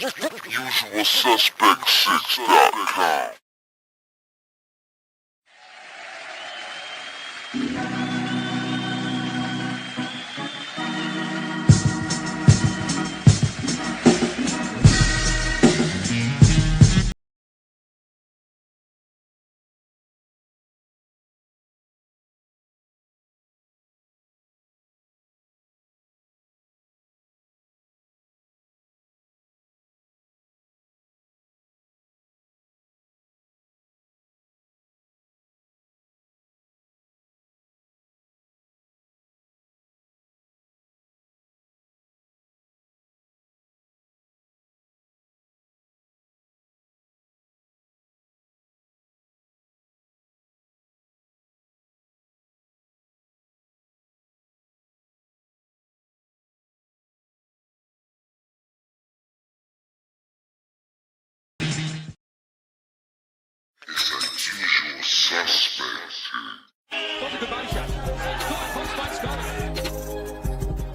UsualSuspect6.com. Usual suspect.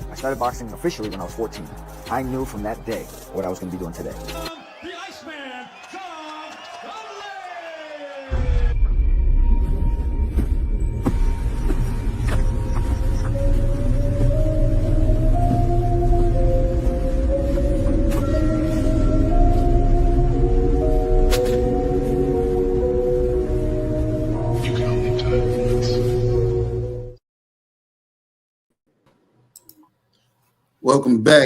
I started boxing officially when I was 14. I knew from that day what I was going to be doing today. The IceMan, Scully!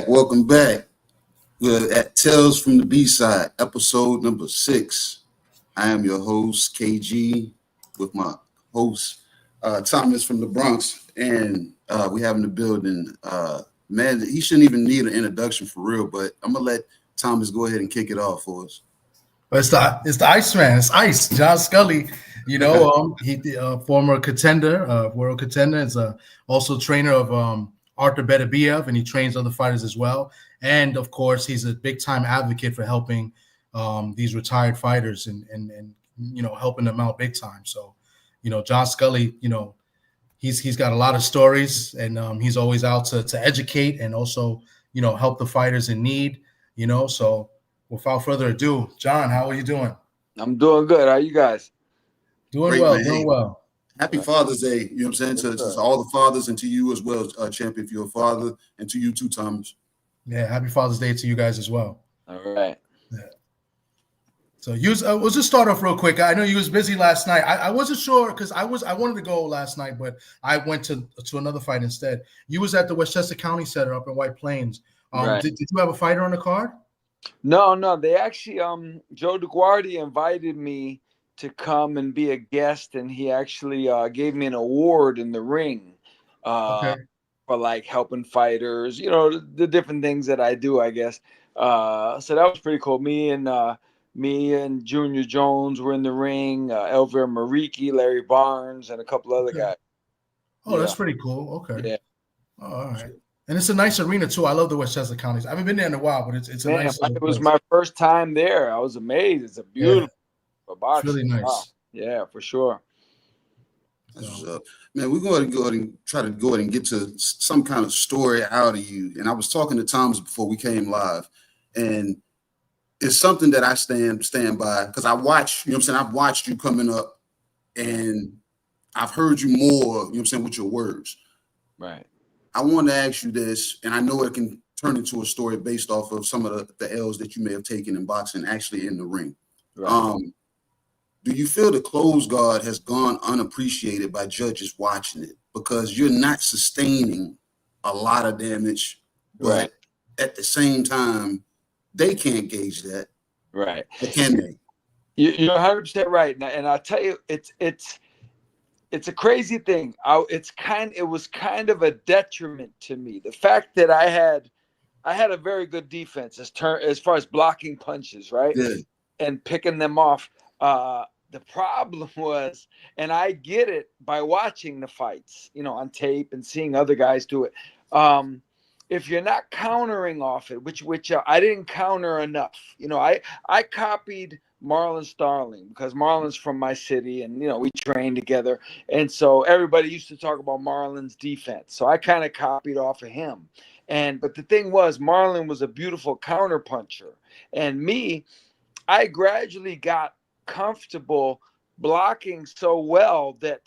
Welcome back. We're at Tales from the B-Side, episode number 6. I am your host, KG, with my host, Thomas from the Bronx. And we have in the building, man, he shouldn't even need an introduction for real, but I'm going to let Thomas go ahead and kick it off for us. It's the IceMan. It's Ice, John Scully. He former contender, world contender. Is also trainer of Arthur Beterbiev, and he trains other fighters as well. And of course, he's a big time advocate for helping these retired fighters and helping them out big time. So, John Scully, he's got a lot of stories, and he's always out to educate and also help the fighters in need. So without further ado, John, how are you doing? I'm doing good. How are you guys? Doing Great, well, man. doing well. Happy Father's Day, you know what I'm saying, to all the fathers and to you as well, champion, if you're a father, and to you too, Thomas. Yeah, happy Father's Day to you guys as well. All right. Yeah. So we'll just start off real quick. I know you was busy last night. I wasn't sure because I wanted to go last night, but I went to another fight instead. You was at the Westchester County Center up in White Plains. Right. Did you have a fighter on the card? No. They actually, Joe DeGuardi invited me to come and be a guest, and he actually gave me an award in the ring for like helping fighters, the different things that I do, I guess. So that was pretty cool. Me and Junior Jones were in the ring, Elvira Mariki, Larry Barnes, and a couple other guys. Oh, that's pretty cool. Okay. Yeah. Oh, all right. And it's a nice arena too. I love the Westchester Counties. I haven't been there in a while, but it's a nice. It was my first time there. I was amazed. It's a beautiful box. It's really nice. Wow. Yeah, for sure. That's what's up. Man, we're going to go ahead and try to go ahead and get to some kind of story out of you. And I was talking to Thomas before we came live, and it's something that I stand by because I watch, I've watched you coming up, and I've heard you more, with your words. Right. I want to ask you this, and I know it can turn into a story based off of some of the L's that you may have taken in boxing, actually in the ring. Right. Do you feel the close guard has gone unappreciated by judges watching it because you're not sustaining a lot of damage, but at the same time, they can't gauge that. Right. But can they? You're 100% right. And I'll tell you, it's a crazy thing. It was kind of a detriment to me. The fact that I had a very good defense as far as blocking punches, right? Yeah. And picking them off. The problem was, and I get it by watching the fights, on tape and seeing other guys do it. If you're not countering off it, which I didn't counter enough, I copied Marlon Starling because Marlon's from my city and, we trained together. And so everybody used to talk about Marlon's defense. So I kind of copied off of him. But the thing was, Marlon was a beautiful counter puncher. And me, I gradually got comfortable blocking so well that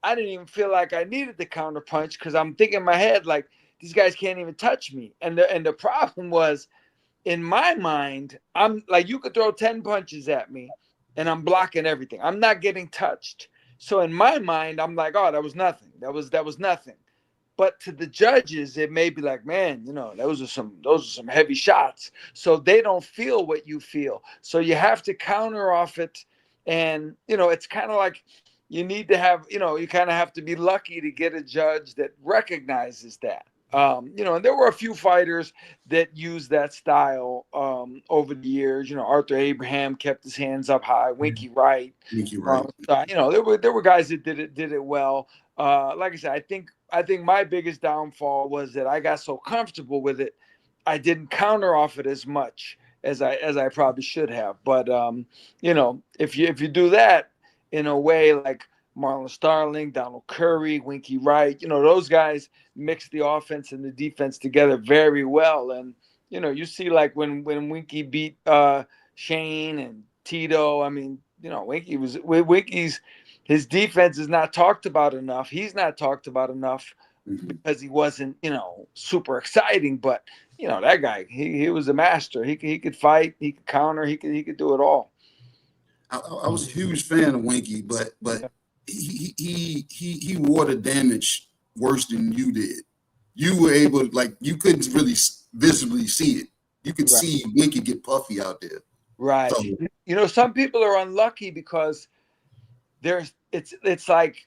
I didn't even feel like I needed the counter punch because I'm thinking in my head like these guys can't even touch me. And the problem was in my mind, I'm like you could throw 10 punches at me and I'm blocking everything. I'm not getting touched. So in my mind, I'm like, oh, that was nothing. That was nothing. But to the judges, it may be like, man, those are some heavy shots. So they don't feel what you feel. So you have to counter off it. And it's kind of like you need to have, you kind of have to be lucky to get a judge that recognizes that. And there were a few fighters that used that style over the years. Arthur Abraham kept his hands up high. Winky Wright. Thank you, right. There were guys that did it well. Like I said, I think my biggest downfall was that I got so comfortable with it, I didn't counter off it as much as I probably should have. But if you do that in a way like Marlon Starling, Donald Curry, Winky Wright, those guys mix the offense and the defense together very well. And you see like when Winky beat Shane and Tito, I mean, Winky's his defense is not talked about enough. He's not talked about enough because he wasn't, super exciting. But that guy, he was a master. He could fight, he could counter, he could do it all. I was a huge fan of Winky, but he wore the damage worse than you did. You were able, like, you couldn't really visibly see it. You could see Winky get puffy out there. Right. So, some people are unlucky because it's like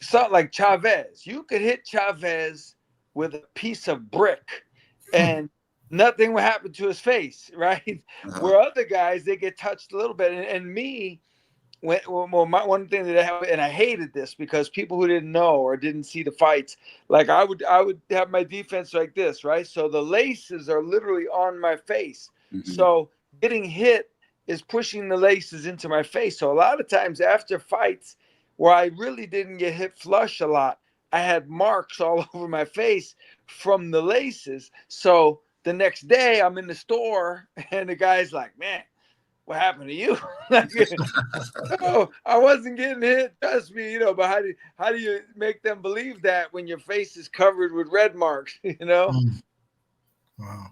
something like Chavez. You could hit Chavez with a piece of brick and nothing will happen to his face, right? Where other guys, they get touched a little bit. And me, one thing that I have, and I hated this because people who didn't know or didn't see the fights, like I would have my defense like this, right? So the laces are literally on my face. So getting hit is pushing the laces into my face. So a lot of times after fights where I really didn't get hit flush a lot, I had marks all over my face from the laces. So the next day I'm in the store and the guy's like, man, what happened to you? No, I wasn't getting hit. Trust me, but how do you make them believe that when your face is covered with red marks, Wow.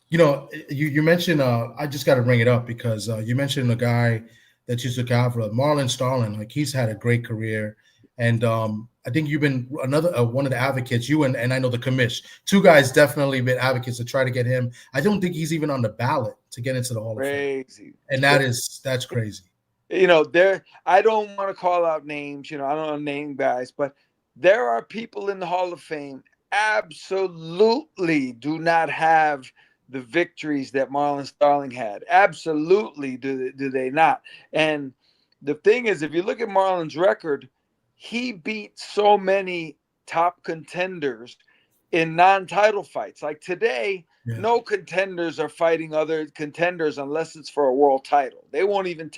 You mentioned, I just got to bring it up because you mentioned a guy that you took out for Marlon Starling. Like, he's had a great career. And I think you've been another one of the advocates, you and I know the commish. Two guys definitely been advocates to try to get him. I don't think he's even on the ballot to get into the Hall of Fame. And that's crazy. I don't want to call out names, I don't want to name guys, but there are people in the Hall of Fame absolutely do not have the victories that Marlon Starling had. Absolutely do they not. And the thing is, if you look at Marlon's record, he beat so many top contenders in non-title fights. Like today, no contenders are fighting other contenders unless it's for a world title. They won't even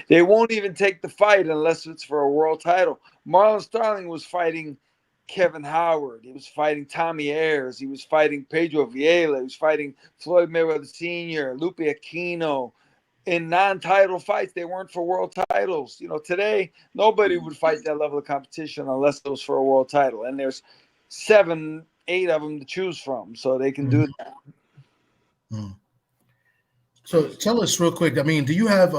they won't even take the fight unless it's for a world title. Marlon Starling was fighting Kevin Howard. He was fighting Tommy Ayers. He was fighting Pedro Vieira. He was fighting Floyd Mayweather Sr., Lupe Aquino. In non-title fights, they weren't for world titles. Today, nobody would fight that level of competition unless it was for a world title. And there's 7, 8 of them to choose from, so they can do that. So tell us real quick. I mean, do you have?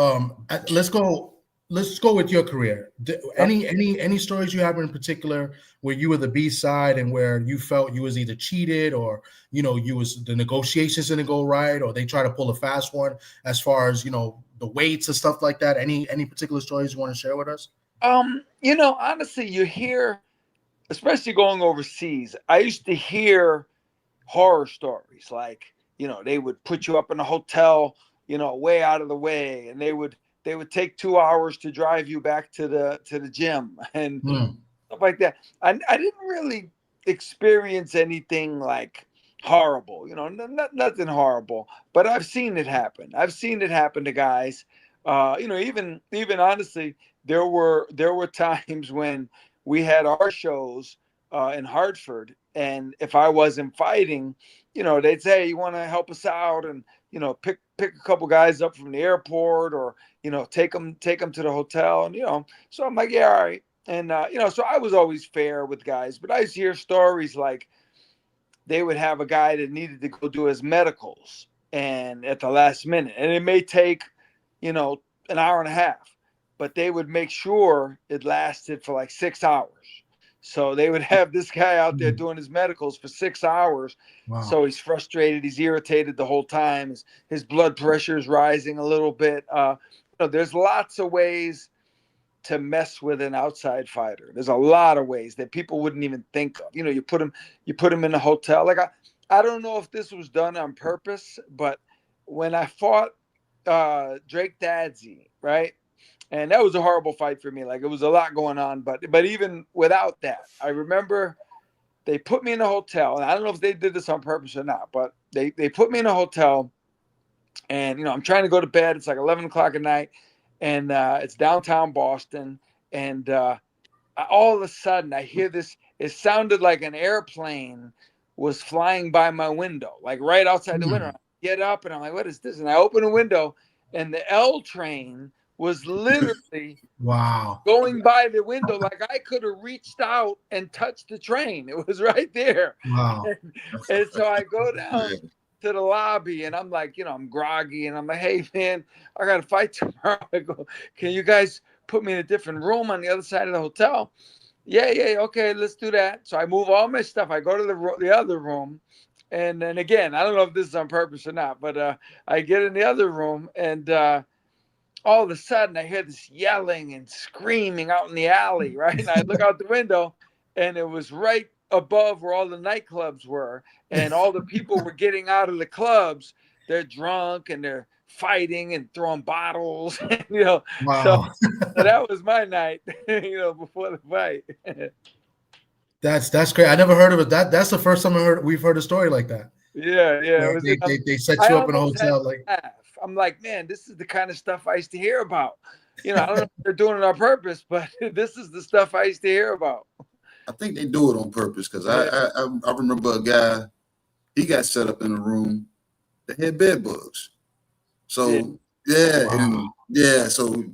Let's go with your career. Any stories you have in particular where you were the B-side and where you felt you was either cheated or you was the negotiations didn't go right or they try to pull a fast one as far as the weights and stuff like that. Any particular stories you want to share with us? Honestly, you hear, especially going overseas. I used to hear horror stories like they would put you up in a hotel, way out of the way, and they would take 2 hours to drive you back to the gym and stuff like that. I didn't really experience anything like horrible, nothing horrible, but I've seen it happen. I've seen it happen to guys. Even honestly, there were times when we had our shows in Hartford. And if I wasn't fighting, they'd say, "You want to help us out?" And pick a couple guys up from the airport, or take them to the hotel. And so I'm like, yeah, all right. And so I was always fair with guys, but I used to hear stories like they would have a guy that needed to go do his medicals, and at the last minute, and it may take an hour and a half, but they would make sure it lasted for like 6 hours. So they would have this guy out there doing his medicals for 6 hours. Wow. So he's frustrated, he's irritated the whole time. His blood pressure is rising a little bit. There's lots of ways to mess with an outside fighter. There's a lot of ways that people wouldn't even think of. You put him in a hotel. Like I don't know if this was done on purpose, but when I fought Drake Dadsey, right? And that was a horrible fight for me. Like, it was a lot going on, but even without that, I remember they put me in a hotel, and I don't know if they did this on purpose or not, but they put me in a hotel, and I'm trying to go to bed. It's like 11 o'clock at night, and it's downtown Boston, and all of a sudden I hear this. It sounded like an airplane was flying by my window, like right outside the window. I get up, and I'm like, "What is this?" And I open the window, and the L train was literally Wow. going by the window. Like I could have reached out and touched the train. It was right there. Wow. And so I go down to the lobby, and I'm like, I'm groggy, and I'm like, "Hey man, I got to fight tomorrow." I go, "Can you guys put me in a different room on the other side of the hotel?" Yeah, okay, let's do that. So I move all my stuff. I go to the other room. And then again, I don't know if this is on purpose or not, but I get in the other room, and all of a sudden I hear this yelling and screaming out in the alley, right? And I look out the window, and it was right above where all the nightclubs were, and all the people were getting out of the clubs. They're drunk, and they're fighting and throwing bottles. Wow. So that was my night, before the fight. That's great. I never heard of it. That's the first time we've heard a story like that. Yeah. They set you up in a hotel. Like, I'm like, man, this is the kind of stuff I used to hear about. I don't know if they're doing it on purpose, but this is the stuff I used to hear about. I think they do it on purpose, because I remember a guy, he got set up in a room that had bed bugs. So so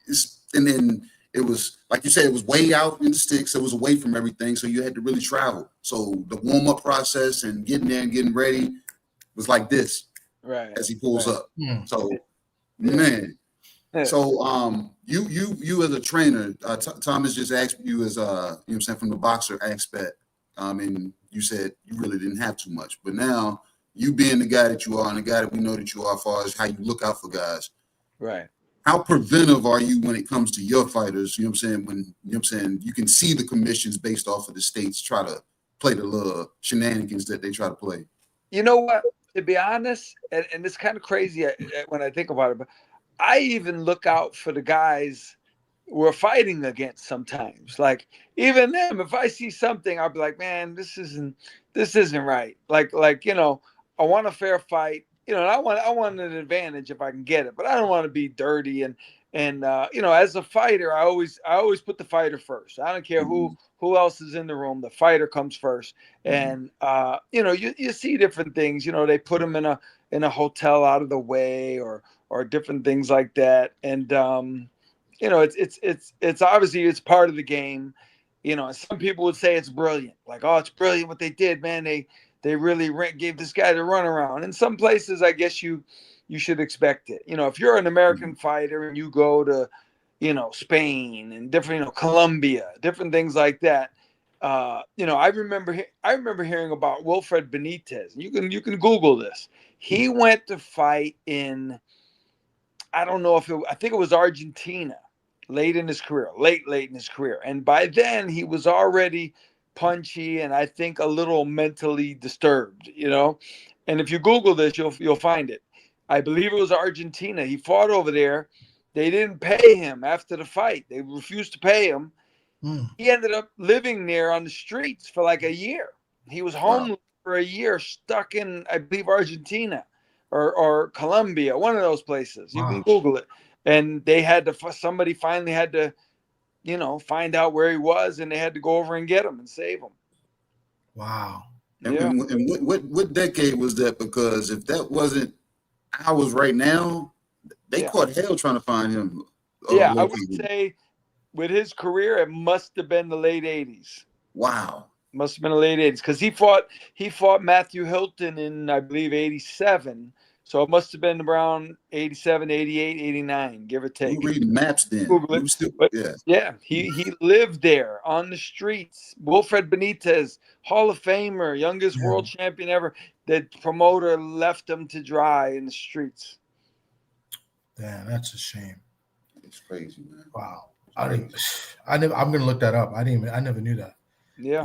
it's and then it was like you said, it was way out in the sticks. It was away from everything, so you had to really travel. So the warm up process and getting there and getting ready was like this, right? As he pulls up. So man, so you as a trainer, Thomas just asked you as from the boxer aspect, and you said you really didn't have too much, but now you being the guy that you are and the guy that we know that you are, as far as how you look out for guys, right? How preventive are you when it comes to your fighters? When you can see the commissions based off of the states try to play the little shenanigans that they try to play. You know what? To be honest, and it's kind of crazy when I think about it, but I even look out for the guys we're fighting against sometimes. Like even them, if I see something, I'll be like, man, this isn't right. Like I want a fair fight. And I want an advantage if I can get it, but I don't want to be dirty. And as a fighter, I always put the fighter first. I don't care who else is in the room. The fighter comes first. And you see different things. They put them in a hotel out of the way, or different things like that. And it's obviously it's part of the game. Some people would say it's brilliant. Like, oh, it's brilliant what they did, man. They really gave this guy the runaround. In some places, I guess you should expect it. If you're an American fighter and you go to, Spain and different, Colombia, different things like that. I remember hearing about Wilfred Benitez. You can Google this. He went to fight in, I don't know I think it was Argentina, late in his career. And by then he was already punchy and I think a little mentally disturbed, and if you Google this, you'll find it. I believe it was Argentina. He fought over there. They didn't pay him after the fight. They refused to pay him. He ended up living there on the streets for like a year. He was homeless for a year, stuck in, I believe, Argentina or Colombia, one of those places. You can Google it. And they had to, somebody finally had to, find out where he was, and they had to go over and get him and save him. Wow. And, Yeah. and what decade was that? Because if that wasn't ours right now, they caught hell trying to find him. Yeah, I would say with his career, it must have been the late 80s. Wow. Must have been the late 80s, because he fought Matthew Hilton in, I believe, 87. So it must have been around 87, 88, 89, give or take. We read maps then. Google it. But he lived there on the streets. Wilfred Benitez, Hall of Famer, youngest world champion ever. The promoter left him to dry in the streets. Damn, that's a shame. It's crazy, man. Wow. I'm gonna look that up. I never knew that. Yeah.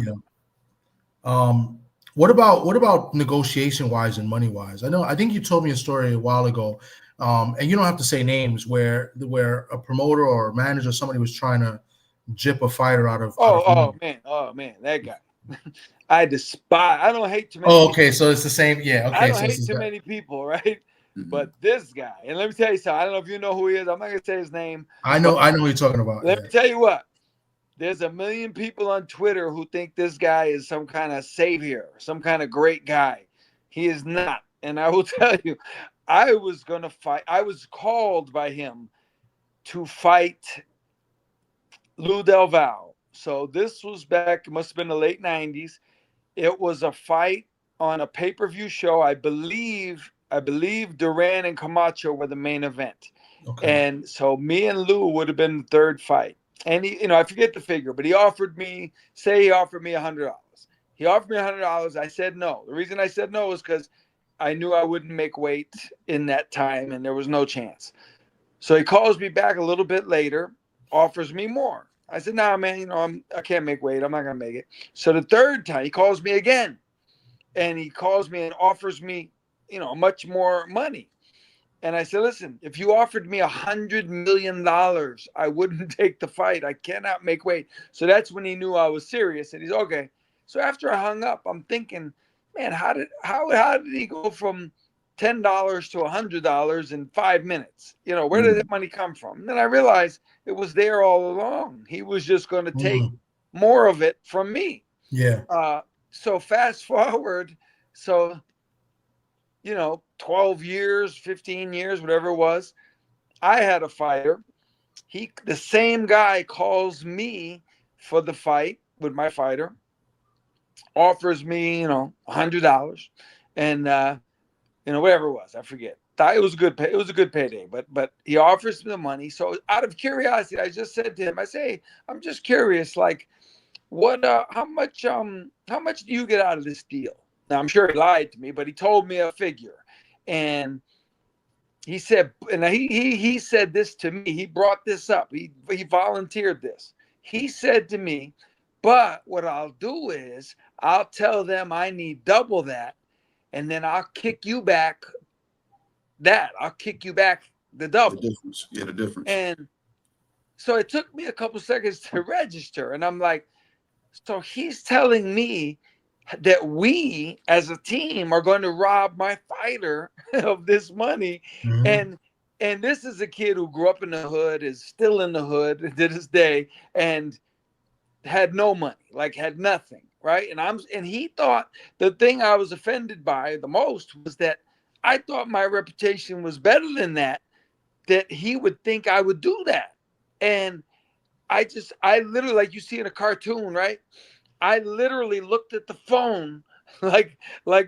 What about negotiation wise and money wise? I think you told me a story a while ago, and you don't have to say names, where a promoter or a manager or somebody was trying to jip a fighter out of. Oh man, that guy. I despise. I don't hate too many. Oh, okay, so it's the same. Yeah, okay. I don't hate too many people, right? Mm-hmm. But this guy, and let me tell you something. I don't know if you know who he is. I'm not gonna say his name. I know who you're talking about. Let me tell you what. There's a million people on Twitter who think this guy is some kind of savior, some kind of great guy. He is not. And I will tell you, I was going to fight. I was called by him to fight Lou Del Valle. So this was back, it must have been the late 90s. It was a fight on a pay-per-view show. I believe Duran and Camacho were the main event. Okay. And so me and Lou would have been the third fight. And he, I forget the figure, but he offered me $100. He offered me $100. I said no. The reason I said no was because I knew I wouldn't make weight in that time, and there was no chance. So he calls me back a little bit later, offers me more. I said, nah, man, I can't make weight. I'm not gonna make it. So the third time he calls me again, and he calls me and offers me, much more money. And I said, listen, if you offered me $100 million, I wouldn't take the fight. I cannot make weight. So that's when he knew I was serious. And he's okay. So after I hung up, I'm thinking, man, how did he go from $10 to $100 in 5 minutes? Where did that money come from? And then I realized it was there all along. He was just going to take more of it from me. Yeah. So fast forward. So, 12 years, 15 years, whatever it was, I had a fighter. The same guy calls me for the fight with my fighter, offers me, $100, and whatever it was, I forget. It was a good payday, but he offers me the money. So out of curiosity, I just said to him, I say, I'm just curious, like, how much do you get out of this deal? Now, I'm sure he lied to me, but he told me a figure. And he said, and he said this to me. He brought this up. He volunteered this. He said to me, but what I'll do is I'll tell them I need double that, and then I'll kick you back that. I'll kick you back the double. The difference. Yeah, the difference. And so it took me a couple seconds to register. And I'm like, so he's telling me that we as a team are going to rob my fighter of this money. Mm-hmm. And this is a kid who grew up in the hood, is still in the hood to this day, and had no money, like had nothing, right? And he thought the thing I was offended by the most was that I thought my reputation was better than that he would think I would do that. And I literally, like you see in a cartoon, right? I literally looked at the phone like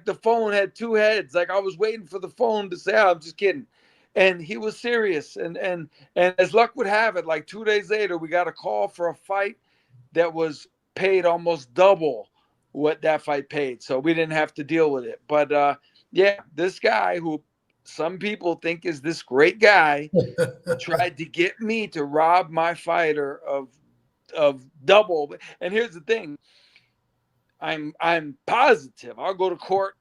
the phone had two heads. Like I was waiting for the phone to say, oh, I'm just kidding. And he was serious. And as luck would have it, like 2 days later, we got a call for a fight that was paid almost double what that fight paid. So we didn't have to deal with it. But this guy who some people think is this great guy tried to get me to rob my fighter of double. And here's the thing. I'm positive. I'll go to court.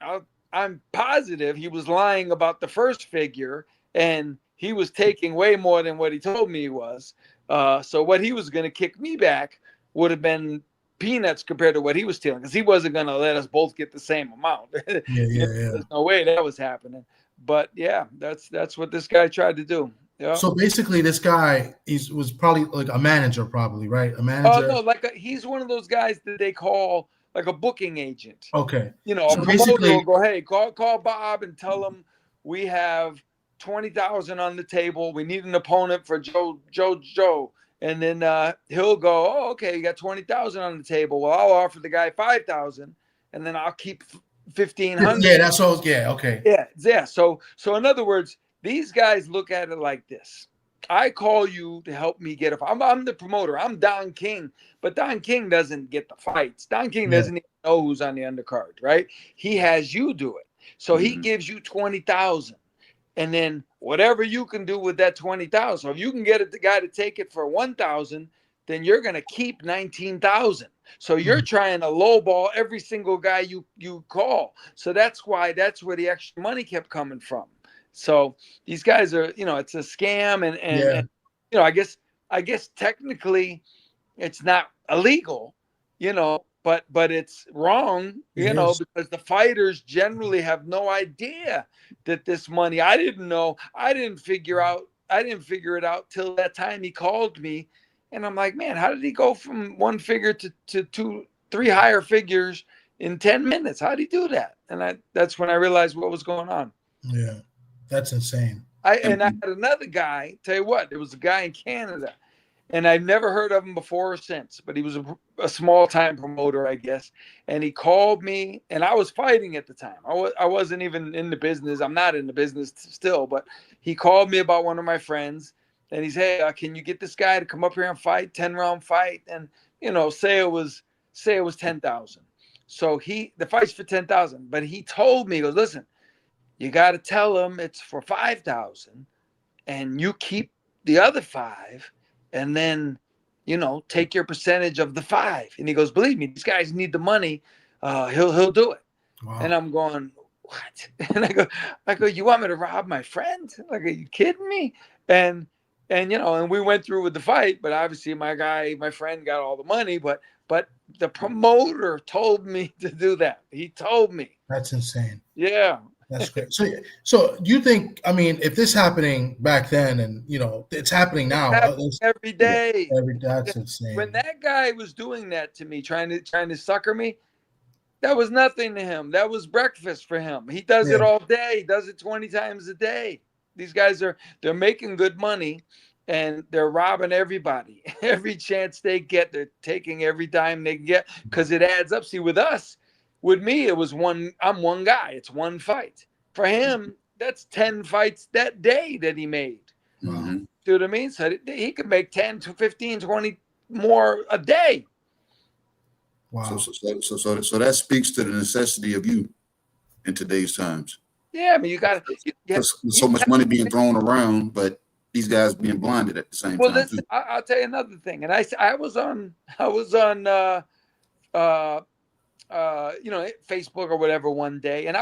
I'm positive he was lying about the first figure, and he was taking way more than what he told me he was. So what he was going to kick me back would have been peanuts compared to what he was stealing, because he wasn't going to let us both get the same amount. Yeah. There's no way that was happening. But yeah, that's what this guy tried to do. Yeah. So basically, this guy was probably like a manager, probably, right? A Oh manager. no, he's one of those guys that they call like a booking agent. Okay. You know, a So promoter basically, will go, hey, call Bob and tell him we have 20,000 on the table. We need an opponent for Joe. And then he'll go, oh, okay, you got 20,000 on the table. Well, I'll offer the guy 5,000, and then I'll keep 1,500. yeah, that's all. Yeah, okay. Yeah. So in other words, these guys look at it like this. I call you to help me get I'm the promoter. I'm Don King, but Don King doesn't get the fights. Don King doesn't even know who's on the undercard, right? He has you do it. So he gives you 20,000. And then whatever you can do with that 20,000. So if you can get the guy to take it for 1,000, then you're going to keep 19,000. So you're trying to lowball every single guy you call. So that's where the extra money kept coming from. So these guys are, it's a scam, and I guess technically it's not illegal, but it's wrong, because the fighters generally have no idea that this money. I didn't know. I didn't figure it out till that time he called me, and I'm like, man, how did he go from one figure to two, three higher figures in 10 minutes? How did he do that? And that's when I realized what was going on. Yeah, that's insane. I had another guy. Tell you what, there was a guy in Canada, and I've never heard of him before or since, but he was a small time promoter, I guess. And he called me, and I was fighting at the time. I wasn't even in the business. I'm not in the business still, but he called me about one of my friends, and he's, hey, can you get this guy to come up here and fight, 10-round fight, and say it was 10,000. So the fight's for 10,000, but he told me, he goes, listen, you got to tell him it's for 5,000, and you keep the other 5, and then, take your percentage of the 5. And he goes, believe me, these guys need the money. He'll do it. Wow. And I'm going, what? And I go, you want me to rob my friend? Like, are you kidding me? And we went through with the fight, but obviously my friend got all the money, but the promoter told me to do that. He told me. That's insane. Yeah. That's great. So do you think, I mean, if this happening back then, and it's happening now every day, that's insane. When that guy was doing that to me, trying to sucker me, that was nothing to him. That was breakfast for him. He does it all day. He does it 20 times a day. These guys they're making good money, and they're robbing everybody. Every chance they get, they're taking every dime they can get, because it adds up. See, with me, it was I'm one guy. It's one fight. For him, that's 10 fights that day that he made. Mm-hmm. See what I mean? So he could make 10 to 15, 20 more a day. Wow. So that speaks to the necessity of you in today's times. Yeah, I mean, you got so much money being thrown around, but these guys being blinded at the same time. Well, listen, I'll tell you another thing. And I was on Facebook or whatever one day, and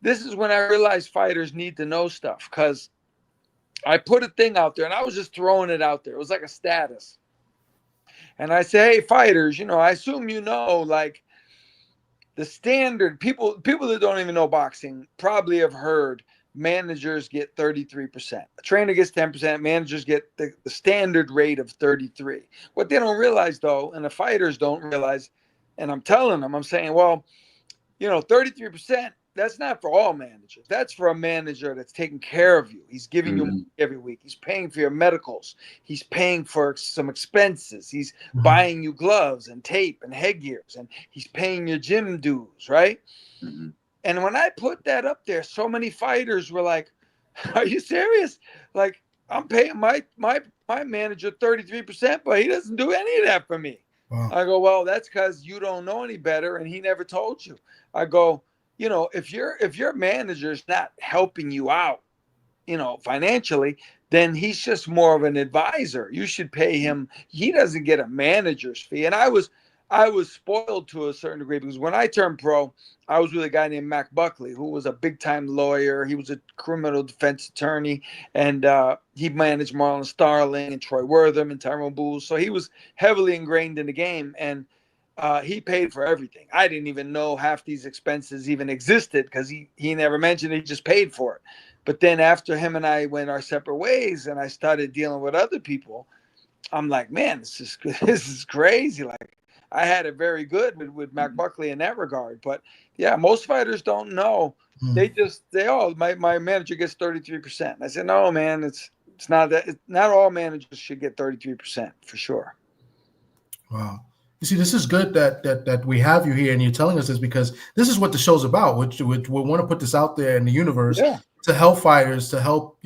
this is when I realized fighters need to know stuff, because I put a thing out there, and I was just throwing it out there. It was like a status. And I say, hey, fighters, I assume like the standard people that don't even know boxing probably have heard managers get 33%. A trainer gets 10%. Managers get the standard rate of 33%. What they don't realize, though, and the fighters don't realize, and I'm telling them, I'm saying, well, 33%, that's not for all managers. That's for a manager that's taking care of you. He's giving you money every week. He's paying for your medicals. He's paying for some expenses. He's buying you gloves and tape and headgears, and he's paying your gym dues, right? Mm-hmm. And when I put that up there, so many fighters were like, are you serious? Like, I'm paying my manager 33%, but he doesn't do any of that for me. Wow. I go, well, that's because you don't know any better, and he never told you. I go, if your manager's not helping you out, financially, then he's just more of an advisor. You should pay him. He doesn't get a manager's fee. And I was spoiled to a certain degree, because when I turned pro, I was with a guy named Mac Buckley, who was a big time lawyer. He was a criminal defense attorney, and he managed Marlon Starling and Troy Wortham and Tyrone Booles. So he was heavily ingrained in the game. And he paid for everything. I didn't even know half these expenses even existed because he never mentioned it. He just paid for it. But then after him and I went our separate ways and I started dealing with other people, I'm like, man, this is crazy. Like I had it very good with Mac Buckley in that regard. But yeah, most fighters don't know. My manager gets 33%. I said, no, man, it's not that. Not all managers should get 33% for sure. Wow. You see, this is good that we have you here and you're telling us this, because this is what the show's about. Which we want to put this out there in the universe to help fighters, to help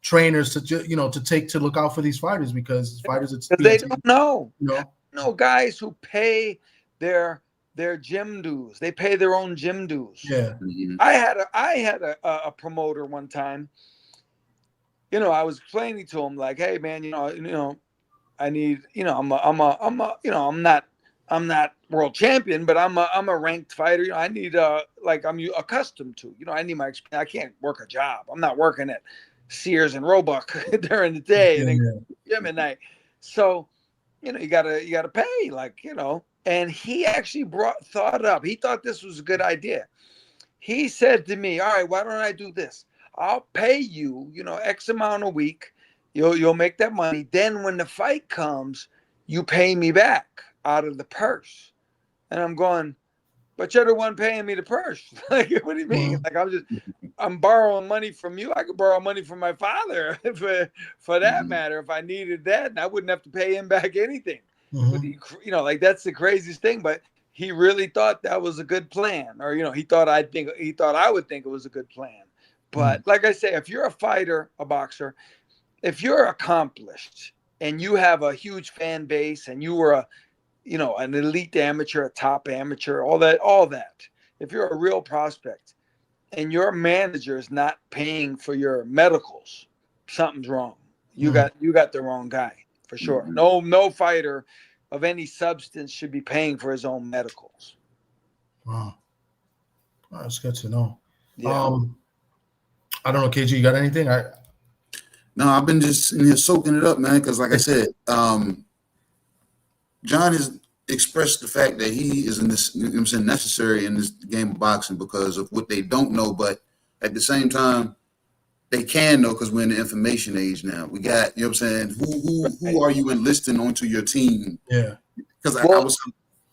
trainers to look out for these fighters, because fighters they don't know. No Guys who pay their gym dues. They pay their own gym dues. Yeah. Mhm. I had a promoter one time. I was explaining to him like, hey man, I need, I'm not world champion, but I'm a ranked fighter. I need like I'm accustomed to, I need I can't work a job. I'm not working at Sears and Roebuck during the day and then gym at night. So, you gotta pay, like, and he actually thought up. He thought this was a good idea. He said to me, all right, why don't I do this? I'll pay you, X amount a week. You'll make that money. Then when the fight comes, you pay me back out of the purse. And I'm going, but you're the one paying me the purse. Like, what do you mean? Like, I'm borrowing money from you. I could borrow money from my father for that matter. If I needed that, and I wouldn't have to pay him back anything. But like that's the craziest thing. But he really thought that was a good plan, or he thought I would think it was a good plan. But like I say, if you're a fighter, a boxer, if you're accomplished and you have a huge fan base and you were an elite amateur, a top amateur, all that, if you're a real prospect and your manager is not paying for your medicals, something's wrong. You got the wrong guy for sure. No fighter of any substance should be paying for his own medicals. Wow. That's good to know. Yeah. I don't know, KG, you got anything? No, I've been just in here soaking it up, man. Because like I said, John has expressed the fact that he is necessary in this game of boxing because of what they don't know, but at the same time, they can know because we're in the information age now. We got, who are you enlisting onto your team? Yeah. Because I was.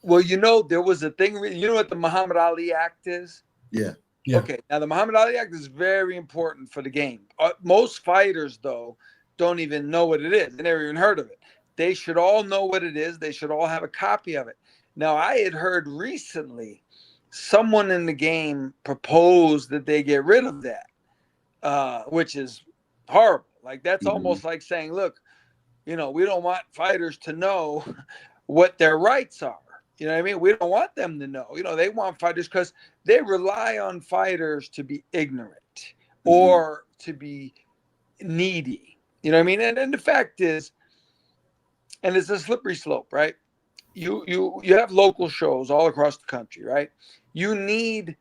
Well, there was a thing. You know what the Muhammad Ali Act is? Yeah. Okay. Now, the Muhammad Ali Act is very important for the game. Most fighters, though, don't even know what it is. They never even heard of it. They should all know what it is. They should all have a copy of it. Now, I had heard recently someone in the game proposed that they get rid of that, which is horrible. Like, that's almost like saying, look, we don't want fighters to know what their rights are. You know what I mean? We don't want them to know. They want fighters because they rely on fighters to be ignorant or to be needy. You know what I mean? And the fact is, and it's a slippery slope, right? You have local shows all across the country, right? You need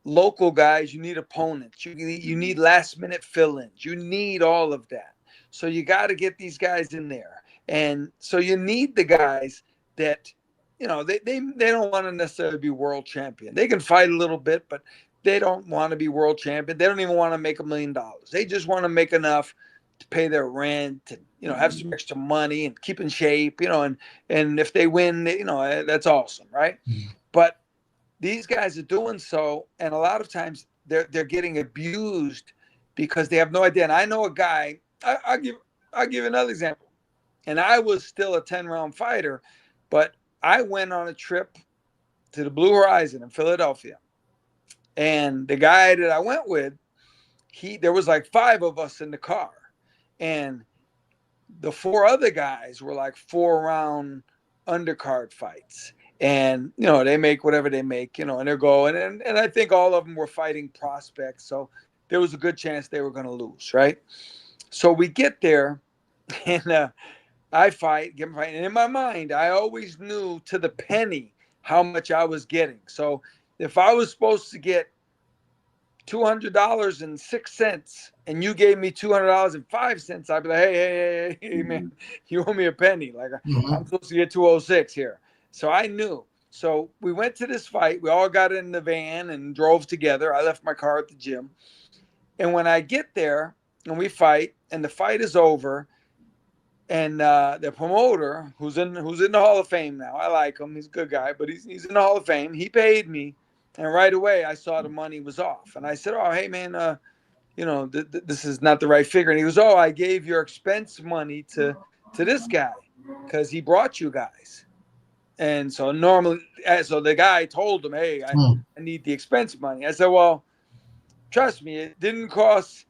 local guys. You need opponents. You need last minute fill-ins. You need all of that. So you got to get these guys in there. And so you need the guys that, they don't want to necessarily be world champion. They can fight a little bit, but they don't want to be world champion. They don't even want to make $1 million. They just want to make enough to pay their rent and, have some extra money and keep in shape, and if they win, that's awesome. Right. But these guys are doing so. And a lot of times they're getting abused because they have no idea. And I know a guy, I'll give another example. And I was still a 10-round fighter, but I went on a trip to the Blue Horizon in Philadelphia. And the guy that I went with, there was like 5 of us in the car. And the 4 other guys were like 4-round undercard fights. And, they make whatever they make, and they're going. And I think all of them were fighting prospects. So there was a good chance they were going to lose, right? So we get there and I get them fighting. And in my mind, I always knew to the penny how much I was getting. So if I was supposed to get $200.06 and you gave me $200.05, I'd be like, hey, man, you owe me a penny. Like I'm supposed to get 206 here. So I knew. So we went to this fight. We all got in the van and drove together. I left my car at the gym. And when I get there and we fight and the fight is over, and the promoter who's in the Hall of Fame now, I like him. He's a good guy, but he's in the Hall of Fame. He paid me, and right away I saw the money was off, and I said, "Oh, hey man, this is not the right figure." And he goes, "Oh, I gave your expense money to this guy because he brought you guys." And so normally, so the guy told him, "Hey, I need the expense money." I said, "Well, trust me, it didn't cost,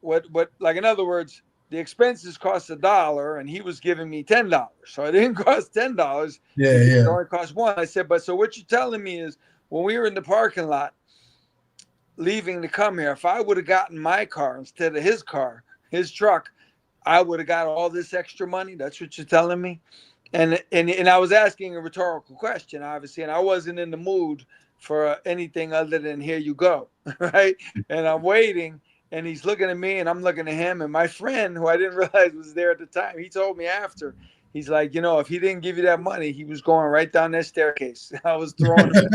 what like in other words, the expenses cost $1 and he was giving me $10. So it didn't cost $10. It only cost one." I said, "But so what you're telling me is when we were in the parking lot leaving to come here, if I would have gotten my car instead of his truck, I would have got all this extra money. That's what you're telling me?" And I was asking a rhetorical question, obviously, and I wasn't in the mood for anything other than "here you go," right? And I'm waiting, and he's looking at me, and I'm looking at him. And my friend, who I didn't realize was there at the time, he told me after, he's like, if he didn't give you that money, he was going right down that staircase. I was throwing him.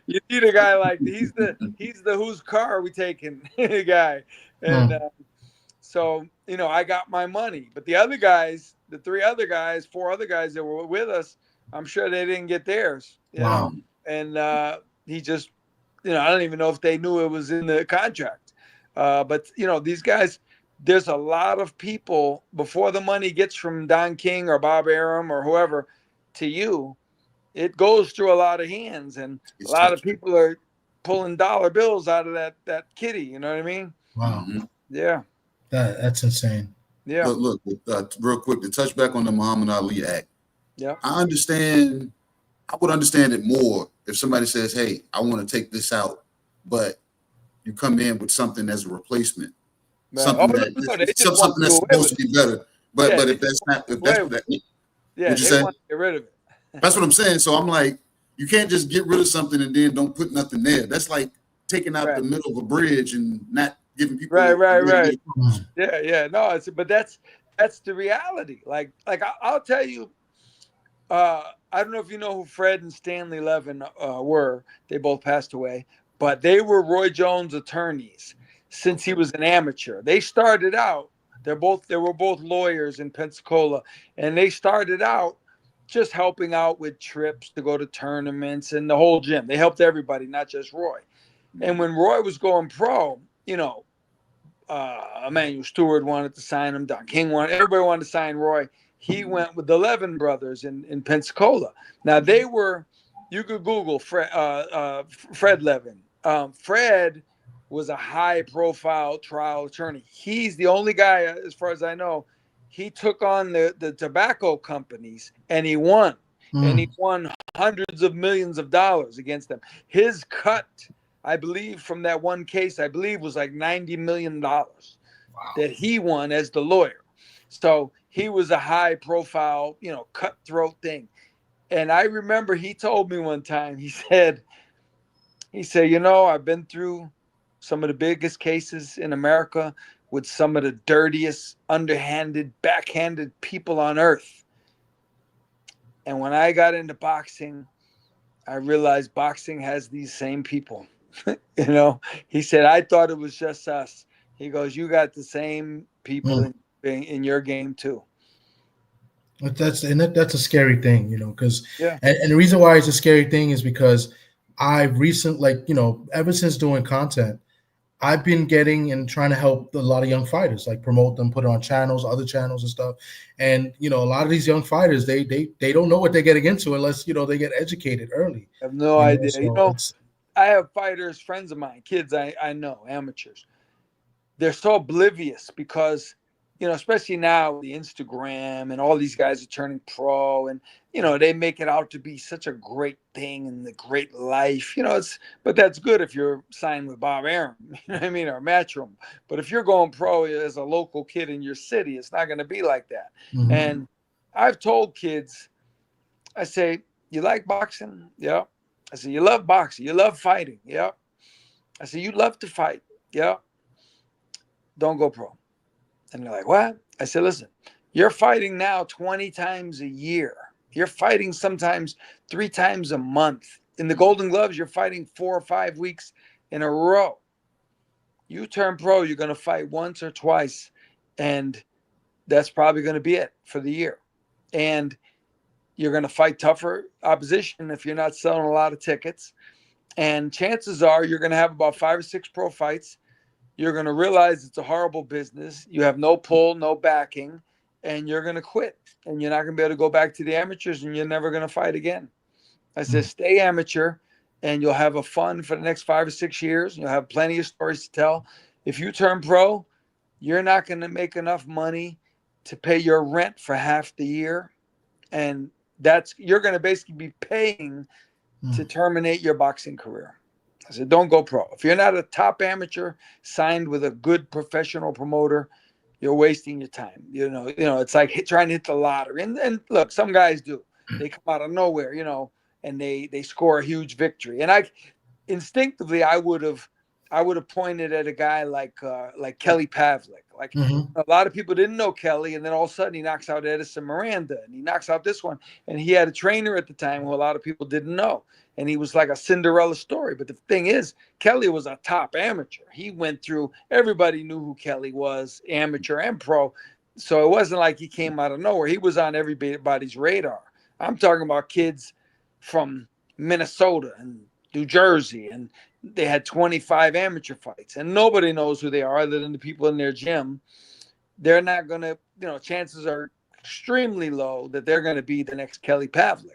You see the guy like he's the whose car are we taking guy, and so I got my money, but the other guys, the four other guys that were with us, I'm sure they didn't get theirs. Wow. And he just, I don't even know if they knew it was in the contract. But these guys, there's a lot of people before the money gets from Don King or Bob Arum or whoever to you. It goes through a lot of hands, and a lot of people are pulling dollar bills out of that kitty. You know what I mean? Wow. Yeah. That's insane. Yeah. Look, real quick, to touch back on the Muhammad Ali Act. Yeah. I would understand it more if somebody says, "Hey, I want to take this out," but you come in with something as a replacement, something that's supposed to be better. But if that's not, if that's what that means, they want to get rid of it. That's what I'm saying. So I'm like, you can't just get rid of something and then don't put nothing there. That's like taking out the middle of a bridge and not giving people right. Yeah. No, but that's the reality. Like I'll tell you. I don't know if you know who Fred and Stanley Levin were. They both passed away, but they were Roy Jones' attorneys since he was an amateur. They started out. They were both lawyers in Pensacola, and they started out just helping out with trips to go to tournaments and the whole gym. They helped everybody, not just Roy. And when Roy was going pro, Emmanuel Stewart wanted to sign him. Don King everybody wanted to sign Roy. He went with the Levin brothers in Pensacola. Now they were, you could Google Fred Levin. Fred was a high-profile trial attorney. He's the only guy, as far as I know, he took on the tobacco companies and he won. And he won hundreds of millions of dollars against them. His cut, I believe, from that one case, was like $90 million that he won as the lawyer. So he was a high profile, cutthroat thing. And I remember he told me one time, he said, I've been through some of the biggest cases in America with some of the dirtiest, underhanded, backhanded people on earth. And when I got into boxing, I realized boxing has these same people. He said, I thought it was just us. He goes, you got the same people in your game too. That's a scary thing, because and the reason why it's a scary thing is because I've recently, ever since doing content, I've been getting and trying to help a lot of young fighters, like promote them, put it on channels, other channels and stuff. And, a lot of these young fighters, they don't know what they're getting into unless, they get educated early. I have no idea. I have fighters, friends of mine, kids I know, amateurs. They're so oblivious because, especially now with the Instagram and all these guys are turning pro and, they make it out to be such a great thing and the great life, but that's good if you're signed with Bob Arum, or Matchroom. But if you're going pro as a local kid in your city, it's not going to be like that. Mm-hmm. And I've told kids, I say, you like boxing? Yeah. I say, you love boxing. You love fighting. Yeah. I say, you love to fight. Yeah. Don't go pro. And they're like, what? I said, listen, you're fighting now 20 times a year You're fighting sometimes 3 times a month. In the Golden Gloves, you're fighting 4 or 5 weeks in a row. You turn pro, you're going to fight once or twice, and that's probably going to be it for the year. And you're going to fight tougher opposition if you're not selling a lot of tickets. And chances are you're going to have about 5 or 6 pro fights. You're going to realize it's a horrible business. You have no pull, no backing, and you're going to quit. And you're not going to be able to go back to the amateurs, and you're never going to fight again. I said, stay amateur, and you'll have a fun for the next 5 or 6 years. You'll have plenty of stories to tell. If you turn pro, you're not going to make enough money to pay your rent for half the year. And you're going to basically be paying to terminate your boxing career. I said, don't go pro. If you're not a top amateur signed with a good professional promoter, you're wasting your time. You know, it's like trying to hit the lottery. And look, some guys do. They come out of nowhere, and they score a huge victory. And I instinctively I would have pointed at a guy like Kelly Pavlik. Like a lot of people didn't know Kelly, and then all of a sudden he knocks out Edison Miranda, and he knocks out this one. And he had a trainer at the time who a lot of people didn't know, and he was like a Cinderella story. But the thing is, Kelly was a top amateur. He went through, everybody knew who Kelly was, amateur and pro. So it wasn't like he came out of nowhere. He was on everybody's radar. I'm talking about kids from Minnesota and New Jersey, and they had 25 amateur fights, and nobody knows who they are other than the people in their gym. They're not going to, chances are extremely low that they're going to be the next Kelly Pavlik.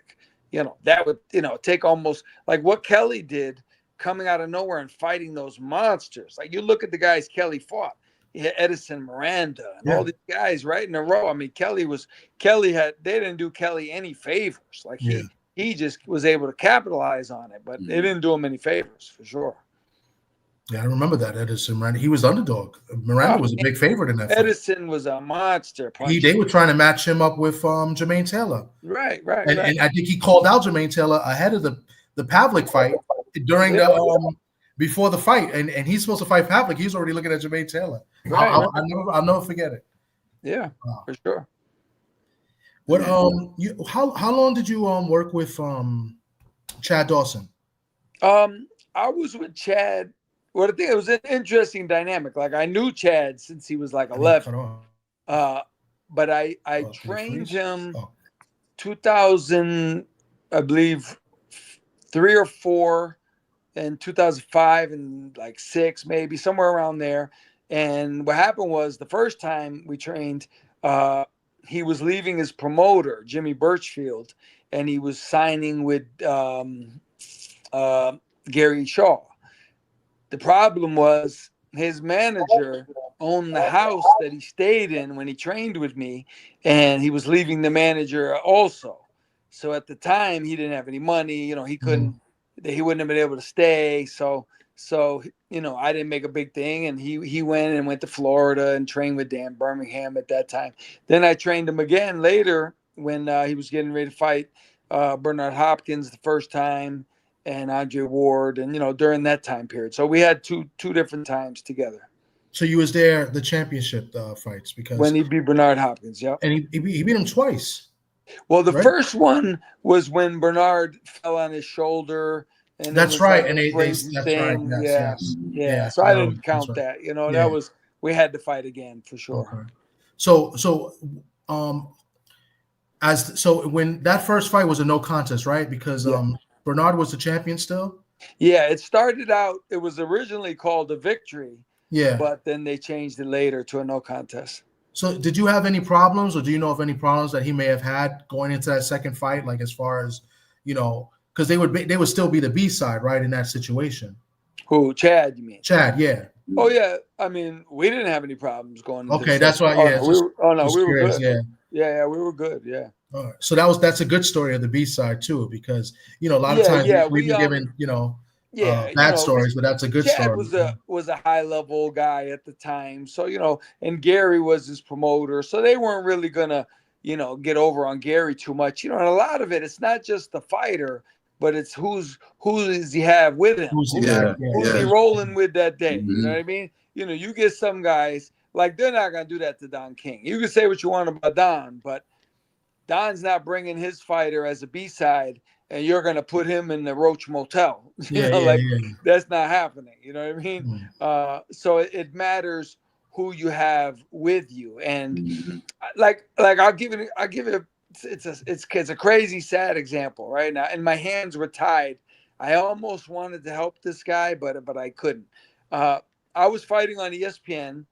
That would, take almost like what Kelly did, coming out of nowhere and fighting those monsters. Like, you look at the guys Kelly fought, Edison Miranda and all these guys right in a row. I mean, they didn't do Kelly any favors. Like he just was able to capitalize on it, but they didn't do him any favors for sure. Yeah, I remember that Edison Miranda. He was underdog. Miranda was a big favorite in that fight. Edison was a monster. They were trying to match him up with Jermaine Taylor. Right. And I think he called out Jermaine Taylor ahead of the Pavlik fight during the before the fight, and he's supposed to fight Pavlik. He's already looking at Jermaine Taylor. Right. I'll never forget it. Yeah, for sure. What how long did you work with Chad Dawson? I was with Chad. Well, I think it was an interesting dynamic. Like, I knew Chad since he was like 11. But I trained him 2000, I believe, 3 or 4, and 2005 and like 6, maybe somewhere around there. And what happened was, the first time we trained, he was leaving his promoter, Jimmy Birchfield, and he was signing with Gary Shaw. The problem was, his manager owned the house that he stayed in when he trained with me, and he was leaving the manager also. So at the time, he didn't have any money. He couldn't. He wouldn't have been able to stay. So I didn't make a big thing, and he went to Florida and trained with Dan Birmingham at that time. Then I trained him again later when he was getting ready to fight Bernard Hopkins the first time, and Andre Ward, and during that time period. So we had two different times together. So you was there the championship fights, because when he beat Bernard Hopkins, and he beat him twice. Well, the first one was when Bernard fell on his shoulder. And that's right, and that's right. Yes. So I didn't count that. That was, we had to fight again for sure. Okay. So when that first fight was a no contest, right? Because Bernard was the champion still. Yeah, it started out. It was originally called a victory. Yeah, but then they changed it later to a no contest. So did you have any problems, or do you know of any problems that he may have had going into that second fight? Like, as far as, because they would still be the B side, right, in that situation. Who, Chad? You mean? Chad, yeah. Oh yeah, I mean, we didn't have any problems going into okay, that's why. Yeah. We were good. Yeah. Yeah, we were good. Yeah. All right. So that's a good story of the B side too, because a lot of times we've been given bad stories, but that's a good Chad story. was a high level guy at the time, so and Gary was his promoter, so they weren't really gonna get over on Gary too much. And a lot of it's not just the fighter, but it's who does he have with him? Who's he rolling with that day? Mm-hmm. You know what I mean? You get some guys, like, they're not gonna do that to Don King. You can say what you want about Don, but Don's not bringing his fighter as a B-side, and you're going to put him in the Roach Motel. That's not happening. You know what I mean? So it matters who you have with you, and like I'll give it. It's a crazy, sad example right now, and my hands were tied. I almost wanted to help this guy, but I couldn't. I was fighting on ESPN.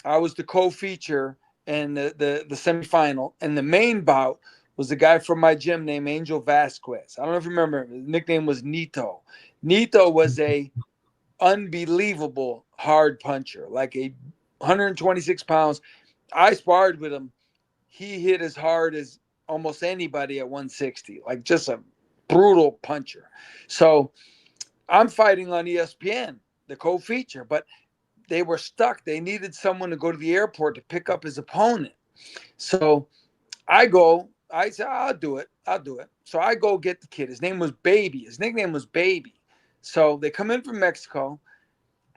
I was the co-feature in the semifinal, and the main bout was a guy from my gym named Angel Vasquez. I don't know if you remember him. His nickname was Nito. Nito was a unbelievable hard puncher, like 126 pounds. I sparred with him. He hit as hard as almost anybody at 160, like just a brutal puncher. So I'm fighting on ESPN, the co-feature, but they were stuck. They needed someone to go to the airport to pick up his opponent. So I said, I'll do it. So I go get the kid. His name was Baby. His nickname was Baby. So they come in from Mexico.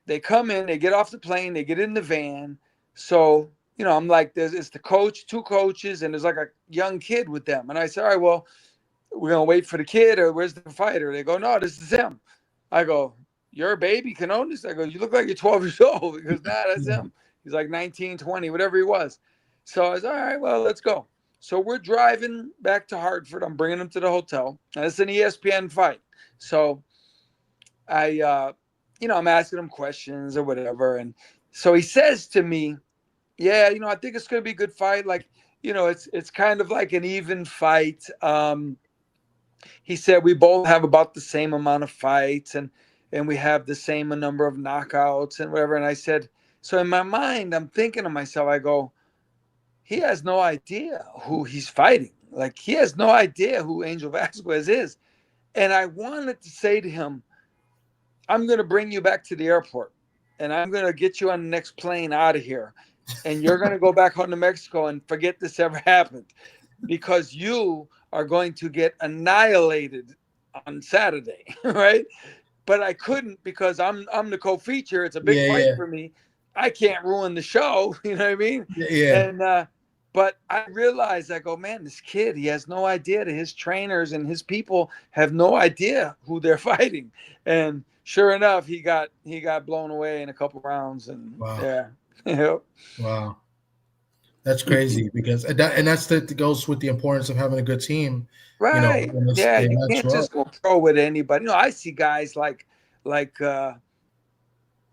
They come in, they get off the plane, they get in the van. So, I'm like, it's the coach, 2 coaches, and there's like a young kid with them. And I said, all right, well, we're going to wait for the kid, or where's the fighter? They go, no, this is him. I go, you're a Baby Canonis? I go, you look like you're 12 years old. He goes, nah, that's him. He's like 19, 20, whatever he was. So I was, all right, well, let's go. So we're driving back to Hartford. I'm bringing him to the hotel. And it's an ESPN fight. So I'm asking him questions or whatever. And so he says to me, yeah, I think it's going to be a good fight. Like, it's kind of like an even fight. He said we both have about the same amount of fights and we have the same number of knockouts and whatever. And I said, so in my mind, I'm thinking to myself, I go, he has no idea who he's fighting. Like, he has no idea who Angel Vasquez is. And I wanted to say to him, I'm going to bring you back to the airport and I'm going to get you on the next plane out of here. And you're going to go back home to Mexico and forget this ever happened, because you are going to get annihilated on Saturday. Right. But I couldn't, because I'm the co-feature. It's a big fight for me. I can't ruin the show. You know what I mean? Yeah. And, but I realized, I go, man, this kid, he has no idea. That his trainers and his people have no idea who they're fighting. And sure enough, he got blown away in a couple rounds. And Wow, that's crazy, because that goes with the importance of having a good team. Right. You can't just go pro with anybody. I see guys like I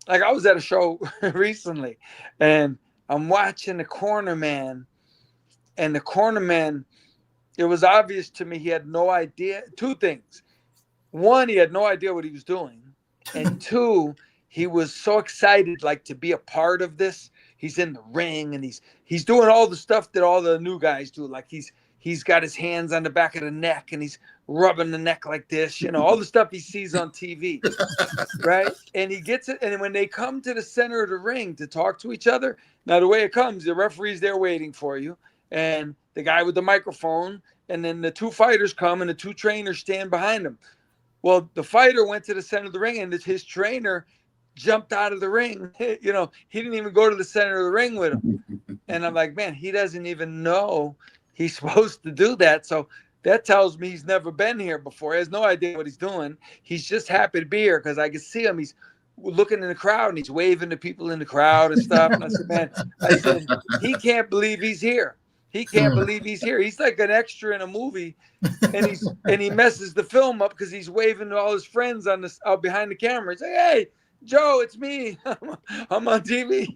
was at a show recently, and I'm watching the corner man. And the corner man, it was obvious to me he had no idea. 2 things. 1, he had no idea what he was doing. And 2, he was so excited, like, to be a part of this. He's in the ring and he's doing all the stuff that all the new guys do. Like, he's got his hands on the back of the neck and he's rubbing the neck like this, all the stuff he sees on TV. Right. And he gets it. And when they come to the center of the ring to talk to each other, now the way it comes, the referee's there waiting for you. And the guy with the microphone, and then the 2 fighters come and the 2 trainers stand behind him. Well, the fighter went to the center of the ring and his trainer jumped out of the ring. He didn't even go to the center of the ring with him. And I'm like, man, he doesn't even know he's supposed to do that. So that tells me he's never been here before. He has no idea what he's doing. He's just happy to be here, because I can see him. He's looking in the crowd and he's waving to people in the crowd and stuff. And I said, man, he can't believe he's here. He can't believe he's here. He's like an extra in a movie, and he messes the film up because he's waving to all his friends out behind the camera. He's like, "Hey, Joe, it's me. I'm on TV."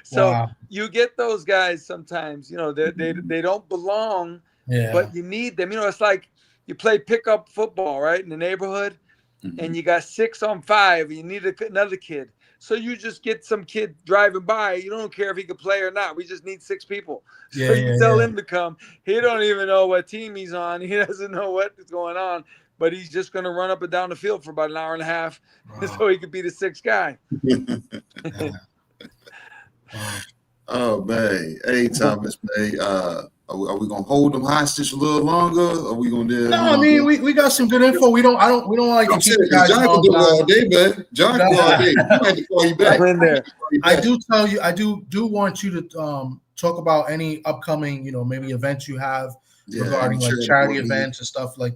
So you get those guys sometimes. They don't belong, but you need them. It's like you play pickup football, right, in the neighborhood, and you got 6 on 5. You need another kid. So you just get some kid driving by. You don't care if he can play or not. We just need 6 people. So you tell him to come. He don't even know what team he's on. He doesn't know what's going on. But he's just going to run up and down the field for about an hour and a half, so he could be the 6th guy. Oh, man. Hey, Thomas, man. Are we gonna hold them hostage a little longer? Or are we gonna? No, I mean we got some good info. We don't like to keep guys. John can do it all day, man. John can do all day. He might have to call you back. I do want you to talk about any upcoming, maybe events you have regarding like charity charity board events and stuff. Like,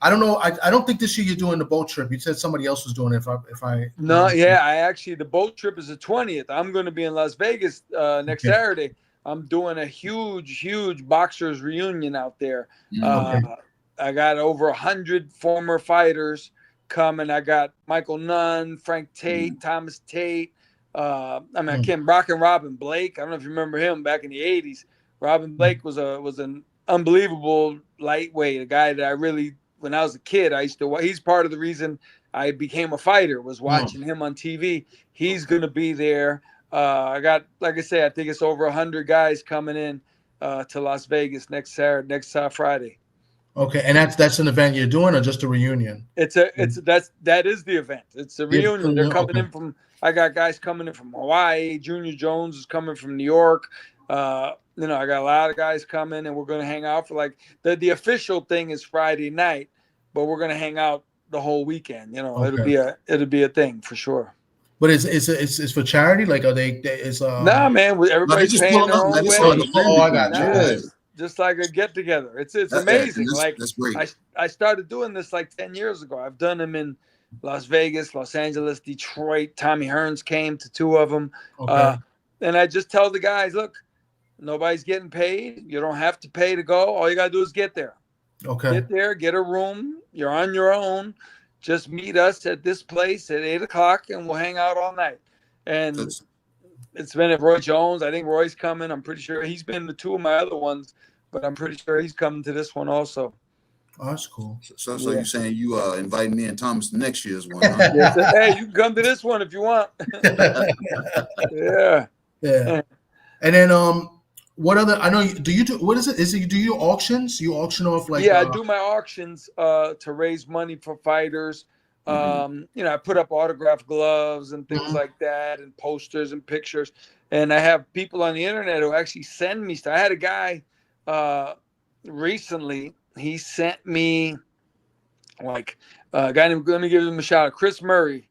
I don't know. I don't think this year you're doing the boat trip. You said somebody else was doing it. If I No, yeah, I actually, the boat trip is the 20th. I'm going to be in Las Vegas next Okay. Saturday. I'm doing a huge boxers reunion out there. Mm. Okay. I got over 100 former fighters coming. I got Michael Nunn, Frank Tate, Thomas Tate. I can't Brock and Robin Blake. I don't know if you remember him back in the 80s. Robin Blake was an unbelievable lightweight, a guy that I really, when I was a kid, he's part of the reason I became a fighter, was watching him on TV. He's going to be there. I got, like I say, I think it's over 100 guys coming in to Las Vegas next Friday. Okay, and that's an event you're doing, or just a reunion? That is the event. It's a reunion. They're coming in from. I got guys coming in from Hawaii. Junior Jones is coming from New York. I got a lot of guys coming, and we're going to hang out for like the official thing is Friday night, but we're going to hang out the whole weekend. Okay. It'll be a thing for sure. But it's for charity? Like, are they? Nah, man. Everybody's paying their own way. I got you. Just like a get together. It's amazing. That's great. I started doing this like 10 years ago. I've done them in Las Vegas, Los Angeles, Detroit. Tommy Hearns came to 2 of them. Okay. And I just tell the guys, look, nobody's getting paid. You don't have to pay to go. All you got to do is get there. Okay. Get there, get a room. You're on your own. Just meet us at this place at 8:00 and we'll hang out all night. And it's been at Roy Jones. I think Roy's coming. I'm pretty sure he's been to 2 of my other ones, but I'm pretty sure he's coming to this one also. Oh, that's cool. So you're saying you invite me and Thomas to next year's one? Huh? Yeah, hey, you can come to this one if you want. Yeah. And then what other? I know. What is it? Do you auctions? You auction off like? Yeah, I do my auctions to raise money for fighters. I put up autographed gloves and things like that, and posters and pictures. And I have people on the internet who actually send me stuff. I had a guy recently. He sent me like a guy named, let me give him a shout out, Chris Murray.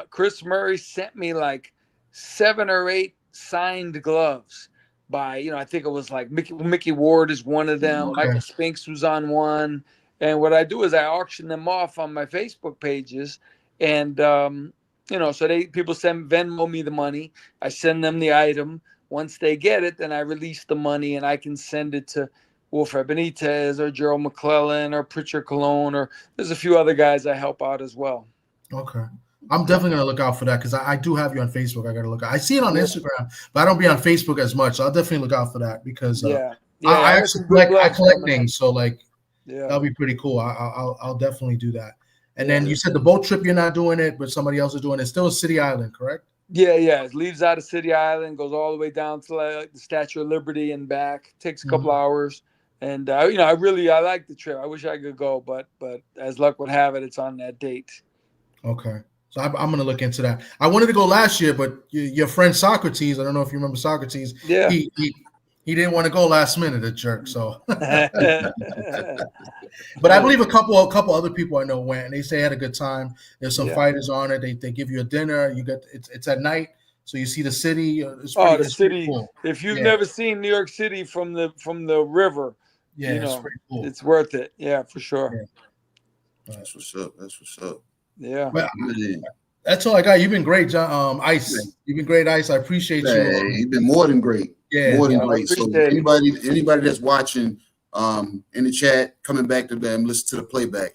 Chris Murray sent me like 7 or 8 signed gloves by, I think it was like Mickey Ward is one of them. Okay. Michael Spinks was on one. And what I do is I auction them off on my Facebook pages. And, so people Venmo me the money. I send them the item. Once they get it, then I release the money and I can send it to Wilfred Benitez or Gerald McClellan or Pritchard Cologne, or there's a few other guys I help out as well. Okay. I'm definitely going to look out for that because I do have you on Facebook. I got to look out. I see it on Instagram, but I don't be on Facebook as much. So I'll definitely look out for that because I actually collect things. So that'll be pretty cool. I'll definitely do that. And then you said the boat trip, you're not doing it, but somebody else is doing it. It's still City Island, correct? Yeah. It leaves out of City Island, goes all the way down to like the Statue of Liberty and back. Takes a couple hours. And, I like the trip. I wish I could go, but as luck would have it, it's on that date. Okay. So I'm going to look into that. I wanted to go last year, but your friend Socrates, I don't know if you remember Socrates. Yeah. He didn't want to go last minute, a jerk. So, but I believe a couple other people I know went, and they say they had a good time. There's some fighters on it. They give you a dinner. It's at night, so you see the city. The city. Cool. If you've never seen New York City from the river, it's pretty cool. It's worth it. Yeah, for sure. Yeah. That's what's up. Yeah. Well, that's all I got. You've been great, John. Ice. Yeah. You've been great, Ice. I appreciate you. You've been more than great. Yeah, more than great. So anybody that's watching in the chat, coming back to them, listen to the playback.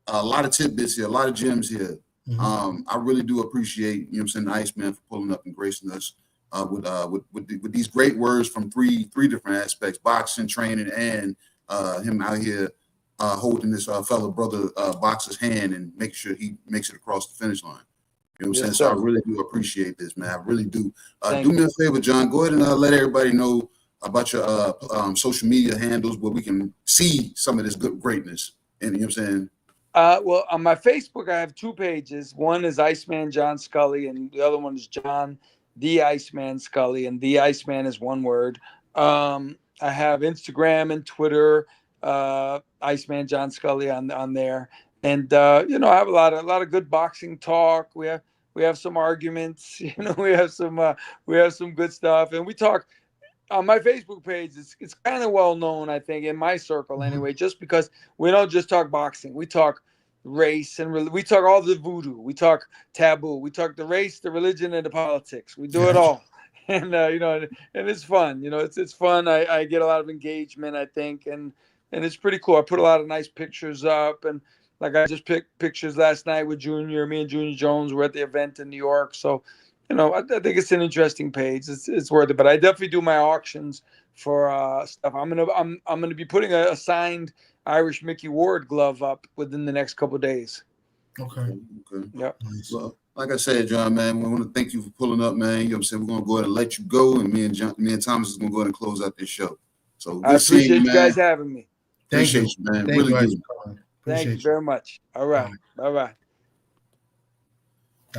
A lot of tidbits here, a lot of gems here. I really do appreciate, the Iceman for pulling up and gracing us with these great words from three different aspects: boxing, training, and him out here holding this fellow brother boxer's hand and making sure he makes it across the finish line. You know what I'm saying? So I really do appreciate this, man. I really do. Do me a favor, John. Go ahead and let everybody know about your social media handles where we can see some of this good greatness. And you know what I'm saying? Well, on my Facebook, I have 2 pages. One is Iceman John Scully, and the other one is John the Iceman Scully, and the Iceman is one word. I have Instagram and Twitter, Iceman John Scully on there, and I have a lot of good boxing talk. We have some arguments, we have some good stuff, and we talk. on my Facebook page, it's kind of well known, I think, in my circle anyway, just because we don't just talk boxing. We talk race and we talk all the voodoo. We talk taboo. We talk the race, the religion, and the politics. We do it all. And, and it's fun. It's fun. I get a lot of engagement, I think, and it's pretty cool. I put a lot of nice pictures up, and like I just picked pictures last night with Junior. Me and Junior Jones were at the event in New York. So, I think it's an interesting page. It's worth it. But I definitely do my auctions for stuff. I'm gonna be putting a signed Irish Mickey Ward glove up within the next couple of days. Okay. Yeah. Well, like I said, John, man, we want to thank you for pulling up, man. You know what I'm saying? We're gonna go ahead and let you go, and me and Thomas is gonna go ahead and close out this show. So I appreciate you guys having me. Appreciate you, man. Thank Really you. do. Thank you very much. All right. Bye-bye.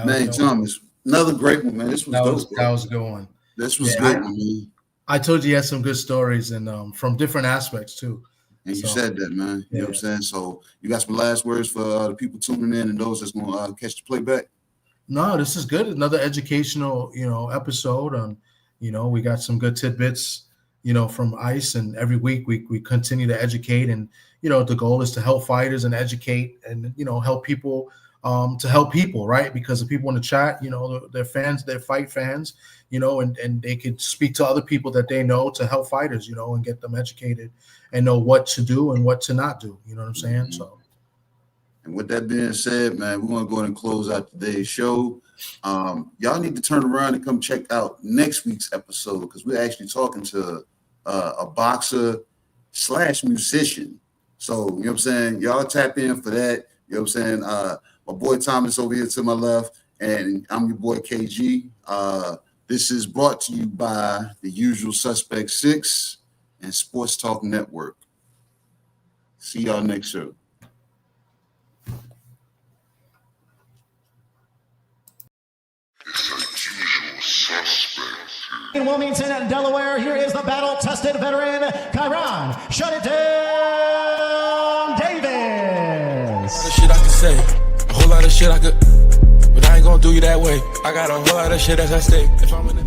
Man, Thomas, another great one, man. This was dope. That was a good one. This was good, man. I told you had some good stories and from different aspects too. And you said that, man. You know what I'm saying? So you got some last words for the people tuning in and those that's going to catch the playback? No, this is good. Another educational, episode on, we got some good tidbits, from ICE, and every week we continue to educate, and, the goal is to help fighters and educate and, help people to help people, right? Because the people in the chat, they're fans, they're fight fans, and they could speak to other people that they know to help fighters, and get them educated and know what to do and what to not do. You know what I'm saying? Mm-hmm. So. And with that being said, man, we're going to go ahead and close out today's show. Y'all need to turn around and come check out next week's episode, because we're actually talking to a boxer / musician. So, you know what I'm saying? Y'all tap in for that. You know what I'm saying? My boy Thomas over here to my left, and I'm your boy KG. This is brought to you by the Usual Suspect 6 and Sports Talk Network. See y'all next show. It's a usual suspect. In Wilmington, Delaware, here is the battle-tested veteran, Kyron Shut It Down Davis. A lot of shit I could say, a whole lot of shit I could, but I ain't gonna do you that way. I got a whole lot of shit as I stay. If I'm in it.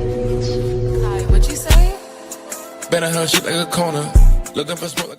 Once. Been a her shit like a corner, looking for smoke like